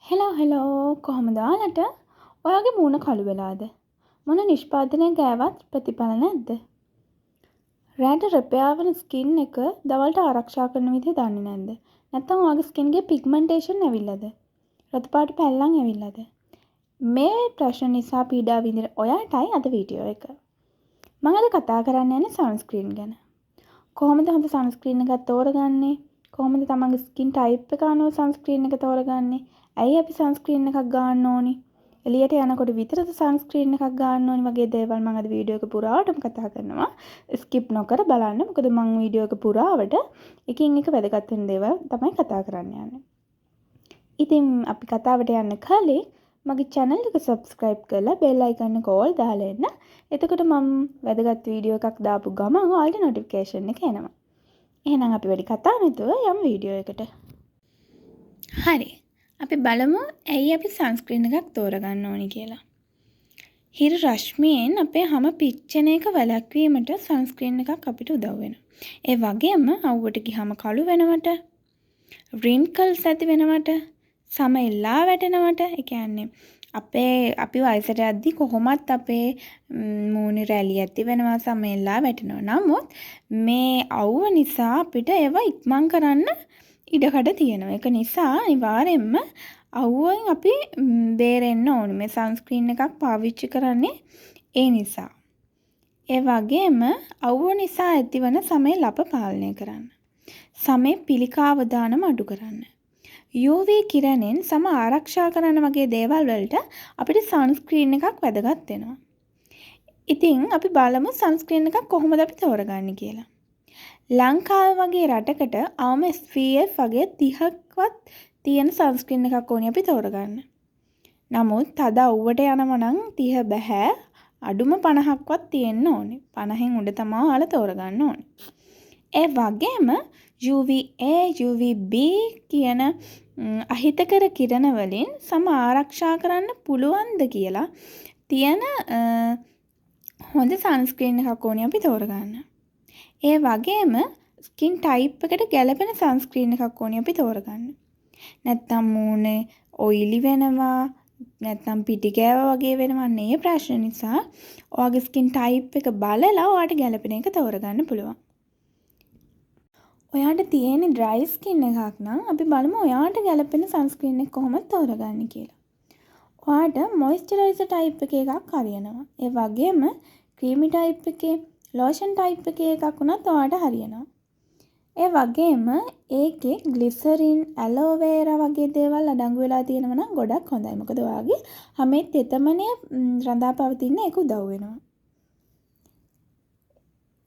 Hello කොහොමද ඔයාලට? ඔයාගේ මූණ කළු වෙලාද? මොන නිෂ්පාදනය ගෑවත් ප්‍රතිඵල නැද්ද? රැට රිපෙයාර් වෙන ස්කින් එක දවල්ට ආරක්ෂා කරන විදිහ දන්නේ නැද්ද? නැත්නම් ඔයාගේ ස්කින් එකේ පිග්මන්ටේෂන් ඇවිල්ලාද? රතු පාට පැල්ලම් ඇවිල්ලාද? මේ ප්‍රශ්න නිසා පීඩා විඳින ඔයාටයි අද වීඩියෝ එක. මම අද කතා කරන්න යන්නේ සන්ස්ක්‍රීන් ගැන. කොහොමද හොඳ සන්ස්ක්‍රීන් එකක් තෝරගන්නේ? කොහොමද තමන්ගේ ස්කින් ටයිප් එක අනුව සන්ස්ක්‍රීන් එක තෝරගන්නේ? ඇයි අපි සන්ස්ක්‍රීන් එකක් ගන්න ඕනි? එළියට යනකොට විතරද සන්ස්ක්‍රීන් එකක් ගන්න ඕනි වගේ දේවල් මම අද වීඩියෝ එක පුරාවටම කතා කරනවා. ස්කිප් නොකර බලන්න. මොකද මම වීඩියෝ එක පුරාවට එකින් එක වැදගත් වෙන දේවල් තමයි කතා කරන්න යන්නේ. ඉතින් අපි කතාවට යන්න කලින් මගේ channel එක subscribe කරලා bell icon එක all දාලා එන්න. එතකොට මම වැදගත් වීඩියෝ එකක් දාපු ගමන් ඔයාලට notification එක එනවා. එහෙනම් අපි වැඩි කතා නැතුව යමු වීඩියෝ එකට. හරි. අපි බලමු ඇයි අපි සන්ස්ක්‍රීන් එකක් තෝරගන්න ඕනි කියලා. හිරු රශ්මියෙන් අපේ හැම පිච්චෙන එක වැළැක්වීමට සන්ස්ක්‍රීන් එකක් අපිට උදව් වෙනවා. ඒ වගේම අවුවට ගියාම කළු වෙනවට, wrinkles ඇති වෙනවට, සම එල්ලා වැටෙනවට, ඒ කියන්නේ අපි වයසට යද්දි කොහොමත් අපේ මූණේ රැලි ඇති වෙනවා, සම එල්ලා වැටෙනවා. නමුත් මේ අවුව නිසා අපිට ඒවා ඉක්මන් කරන්න ඉඩකඩ තියෙනවා. ඒක නිසා අනිවාර්යෙන්ම අවුවෙන් අපි බේරෙන්න ඕනේ. මේ සන්ස්ක්‍රීන් එකක් පාවිච්චි කරන්නේ ඒ නිසා. ඒ වගේම අවුව නිසා ඇතිවන සමේ ලප පාලනය කරන්න. සමේ පිළිකාව දානම අඩු කරන්න. UV කිරණෙන් සම ආරක්ෂා කරන්න වගේ දේවල් වලට අපිට සන්ස්ක්‍රීන් එකක් වැදගත් වෙනවා. ඉතින් අපි බලමු සන්ස්ක්‍රීන් එකක් කොහොමද අපි තෝරගන්නේ කියලා. ලංකාව වගේ රටකට අවම SPF වගේ 30ක්වත් තියෙන සන්ස්ක්‍රීන් එකක් ඕනේ අපි තෝරගන්න. නමුත් තද අවුවට යනම නම් 30 බෑ. අඩුම 50ක්වත් තියෙන්න ඕනේ. 50න් උඩ තමයි ඔයාලා තෝරගන්න ඕනේ. ඒ වගේම UVA, UVB කියන අහිතකර කිරණ වලින් සම ආරක්ෂා කරන්න පුළුවන්ද කියලා තියෙන හොඳ සන්ස්ක්‍රීන් එකක් ඕනේ අපි තෝරගන්න. ඒ වගේම ස්කින් ටයිප් එකට ගැලපෙන සන්ස්ක්‍රීන් එකක් ඕනේ අපි තෝරගන්න. නැත්තම් මූණේ ඔයිලි වෙනවා, නැත්තම් පිටි කෑවා වගේ වෙනවා නේ ප්‍රශ්න නිසා ඔයාගේ ස්කින් ටයිප් එක බලලා ඔයාට ගැලපෙන එක තෝරගන්න පුළුවන්. ඔයාට තියෙන ඩ්‍රයි ස්කින් එකක් නම් අපි බලමු ඔයාට ගැලපෙන සන්ස්ක්‍රීන් එක කොහොමද තෝරගන්නේ කියලා. ඔයාට මොයිස්චරයිසර් ටයිප් එකක් හරියනවා. ඒ වගේම ක්‍රීමි ටයිප් එකේ ලෝෂන් ටයිප් එකේ එකක් වුණත් ඔයාට හරියනවා. ඒ වගේම ඒකේ ග්ලිසරින්, ඇලෝවේරා වගේ දේවල් අඩංගු වෙලා තියෙනවා නම් ගොඩක් හොඳයි. මොකද ඔයාගේ හැමේ තෙතමනය රඳා පවතින්න ඒක උදව් වෙනවා.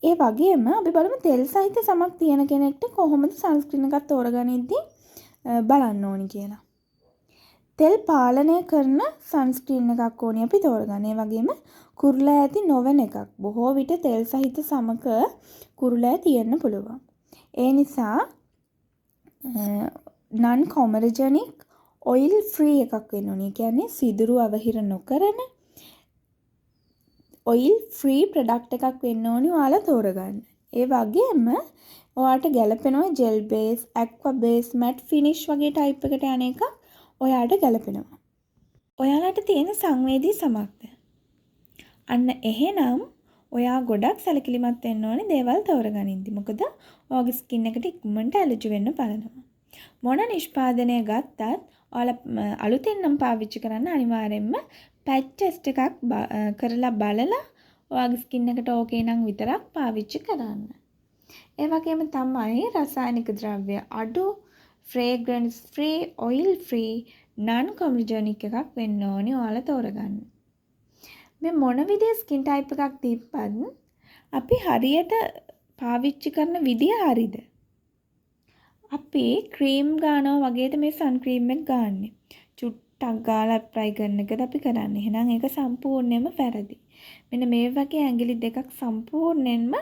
ඒ වගේම අපි බලමු තෙල් සහිත සමක් තියෙන කෙනෙක්ට කොහොමද සන්ස්ක්‍රීන් එකක් තෝරගනිද්දී බලන්න ඕනි කියලා. තෙල් පාලනය කරන සන්ස්ක්‍රීන් එකක් ඕනේ අපි තෝරගන්න. ඒ වගේම කුරුලා ඇති නොවන එකක්. බොහෝ විට තෙල් සහිත සමක කුරුලා තියෙන්න පුළුවන්. ඒ නිසා non comedogenic oil free එකක් වෙන්න ඕනේ. කියන්නේ සිදුරු අවහිර නොකරන oil free product එකක් වෙන්න ඕනේ ඔයාලා තෝරගන්න. ඒ වගේම ඔයාට ගැලපෙනවා gel base, aqua base, matte finish වගේ type එකට යන එක ඔයාට ගැලපෙනවා. ඔයාලට තියෙන සංවේදී සමක්ද? අන්න එහෙනම් ඔයා ගොඩක් සැලකිලිමත් වෙන්න ඕනේ දේවල් තෝරගනිද්දි. මොකද ඔයාගේ ස්කින් එකට ඉක්මනට ඇලර්ජි වෙන්න බලනවා. මොන නිෂ්පාදනය ගත්තත් ඔයාලා අලුතෙන් නම් පාවිච්චි කරන්න අනිවාර්යෙන්ම පැච් ටෙස්ට් එකක් කරලා බලලා ඔයාගේ ස්කින් එකට ඕකේ නම් විතරක් පාවිච්චි කරන්න. ඒ වගේම තමයි රසායනික ද්‍රව්‍ය අඩු, fragrance free, oil free, non comedogenic එකක් වෙන්න ඕනේ ඔයාලා තෝරගන්න. මේ මොන විදිහේ ස්කින් ටයිප් එකක් තිබ්බත් අපි හරියට පාවිච්චි කරන විදිය හරියද? අපි ක්‍රීම් ගන්නවා වගේද මේ සන් ක්‍රීම් එක ගන්නෙ. චුට්ටක් ගාලා ඇප්ලයි කරන එකද අපි කරන්නේ. එහෙනම් ඒක සම්පූර්ණයෙන්ම වැරදි. මෙන්න මේ වගේ ඇඟිලි දෙකක් සම්පූර්ණයෙන්ම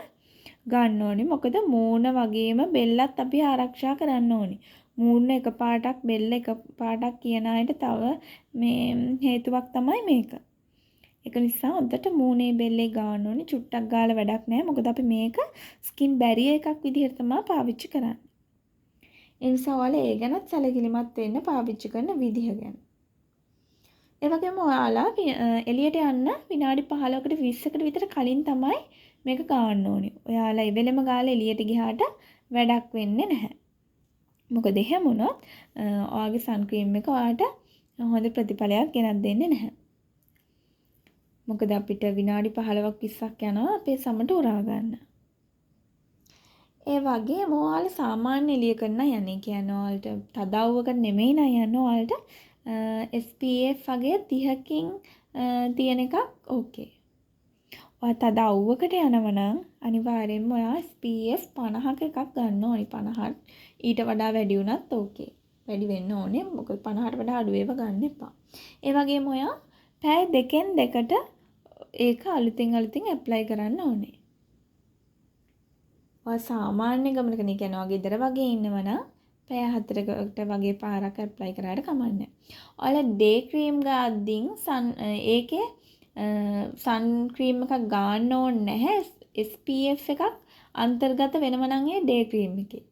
ගන්න ඕනේ. මොකද මූණ වගේම බෙල්ලත් අපි ආරක්ෂා කරන්න ඕනේ. මූණ එකපාරටක් බෙල්ල එකපාරටක් කියන අයට තව මේ හේතුවක් තමයි මේක. ඒක නිසා හොඳට මූණේ බෙල්ලේ ගන්න ඕනේ. චුට්ටක් ගාලා වැඩක් නැහැ. මොකද අපි මේක ස්කින් බැරියර් එකක් විදිහට තමයි පාවිච්චි කරන්නේ. ඒ නිසා ඔයාලා ඒ ගැනත් සැලකිලිමත් වෙන්න පාවිච්චි කරන විදිහ ගැන. ඒ වගේම ඔයාලා එළියට යන්න විනාඩි 15කට 20කට විතර කලින් තමයි මේක ගන්න ඕනේ. ඔයාලා ඒ වෙලෙම ගාලා එළියට ගියාට වැඩක් වෙන්නේ නැහැ. මොකද එහෙම වුණොත් ඔයාගේ සන් ක්‍රීම් එක ඔයාට හොඳ ප්‍රතිඵලයක් ගෙනත් දෙන්නේ නැහැ. මොකද අපිට විනාඩි 15ක් 20ක් යනවා අපේ සමට උරා ගන්න. ඒ වගේම ඔයාලා සාමාන්‍ය එළිය කරන යන්නේ කියන්නේ ඔයාලට තදවුවකට නෙමෙයි නෑ යන්නේ ඔයාලට SPF වගේ 30කින් තියෙන එකක් ඕකේ. ඔයා තදවුවකට යනවා නම් අනිවාර්යෙන්ම ඔයා SPF 50ක එකක් ගන්න ඕනි. 50 ඊට වඩා වැඩි වුණත් ඕකේ. වැඩි වෙන්න ඕනේ. මොකද 50ට වඩා අඩු ඒවා ගන්න එපා. ඒ වගේම ඔයා පැය දෙකෙන් දෙකට ඒක අලුතින් ඇප්ලයි කරන්න ඕනේ. ඔයා සාමාන්‍ය ගමනක නේ කියන්නේ ඔයා ගෙදර වගේ ඉන්නවනම් පැය 4කට වගේ පාරක් ඇප්ලයි කරාට කමන්නේ. ඔයාලා ඩේ ක්‍රීම් ගාද්දින් ඒකේ සන් ක්‍රීම් එකක් ගන්න ඕනේ නැහැ. SPF එකක් අන්තර්ගත වෙනව නම් ඒ ඩේ ක්‍රීම් එකේ.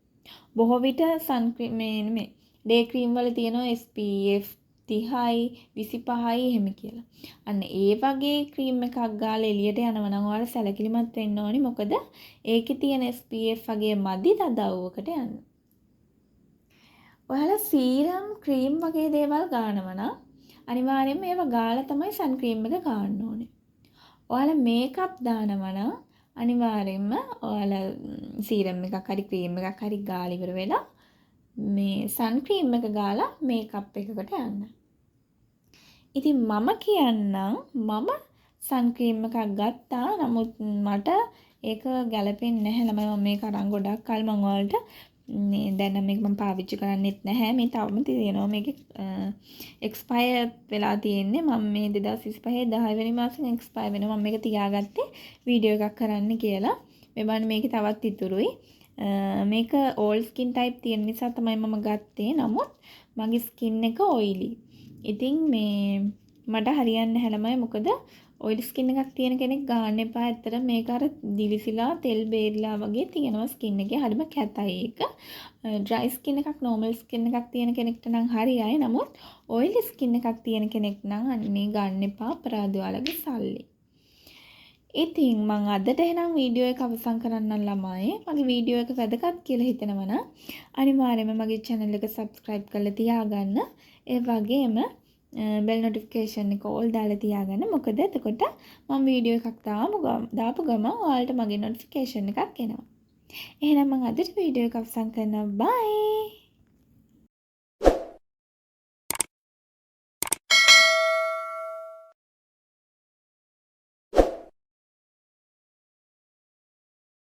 බොහෝ විට සන් ක්‍රීම් මේ ඩේ ක්‍රීම් වල තියෙනවා SPF 30යි 25යි එහෙම කියලා. අන්න ඒ වගේ ක්‍රීම් එකක් ගාලා එළියට යනවා නම් ඔයාලා සැලකිලිමත් වෙන්න ඕනි. මොකද ඒකේ තියෙන SPF වගේ මදි තදවුවකට යන්න. ඔයාලා සීරම් ක්‍රීම් වගේ දේවල් ගන්නවා නම් අනිවාර්යයෙන්ම ඒවා ගාලා තමයි සන් ක්‍රීම් එක ගන්න ඕනේ. ඔයාලා මේකප් දානවා නම් අනිවාර්යයෙන්ම ඔයාලා සීරම් එකක් හරි ක්‍රීම් එකක් හරි ගාලා ඉවර වෙලා මේ සන් ක්‍රීම් එක ගාලා මේකප් එකකට යන්න. ඉතින් මම කියන්නම් මම සන් ක්‍රීම් එකක් ගත්තා. නමුත් මට ඒක ගැලපෙන්නේ නැහැ. ළමයි මම මේක අරන් ගොඩක් කල් මම ඔයාලට මේ දැන් නම් මේක මම පාවිච්චි කරන්නෙත් නැහැ. මේ තවම තියෙනවා මේකේ එක්ස්පයර් වෙලා තියෙන්නේ. මම මේ 2025 10 වෙනි මාසෙන් එක්ස්පයර් වෙනවා. මම මේක තියාගත්තේ වීඩියෝ එකක් කරන්න කියලා. මේ බලන්න මේකේ තවත් ඉතුරුයි. මේක ඕල් ස්කින් ටයිප් තියෙන නිසා තමයි මම ගත්තේ. නමුත් මගේ ස්කින් එක ඔයිලි. ඉතින් මේ මට හරියන්නේ නැහැ ළමයි. මොකද ඔයිලි ස්කින් එකක් තියෙන කෙනෙක් ගන්න එපා. ඇත්තට මේක අර දිලිසිලා තෙල් බේරිලා වගේ තියෙනවා ස්කින් එකේ. හරිම කැතයි ඒක. ඩ්‍රයි ස්කින් එකක් නෝමල් ස්කින් එකක් තියෙන කෙනෙක්ට නම් හරියයි. නමුත් ඔයිලි ස්කින් එකක් තියෙන කෙනෙක් නම් අනේ ගන්න එපා. අපරාධ ඔයාලගේ සල්ලි. ඉතින් මම අදට එහෙනම් වීඩියෝ එක අවසන් කරන්නම් ළමයි. මගේ වීඩියෝ එක වැදගත් කියලා හිතනවා නම් අනිවාර්යයෙන්ම මගේ channel එක subscribe කරලා තියාගන්න. ඒ වගේම bell notification එක all දාලා තියාගන්න. මොකද එතකොට මම වීඩියෝ එකක් දාපු ගමන් ඔයාලට මගේ notification එකක් එනවා. එහෙනම් මම අදට වීඩියෝ එක අවසන් කරනවා. bye.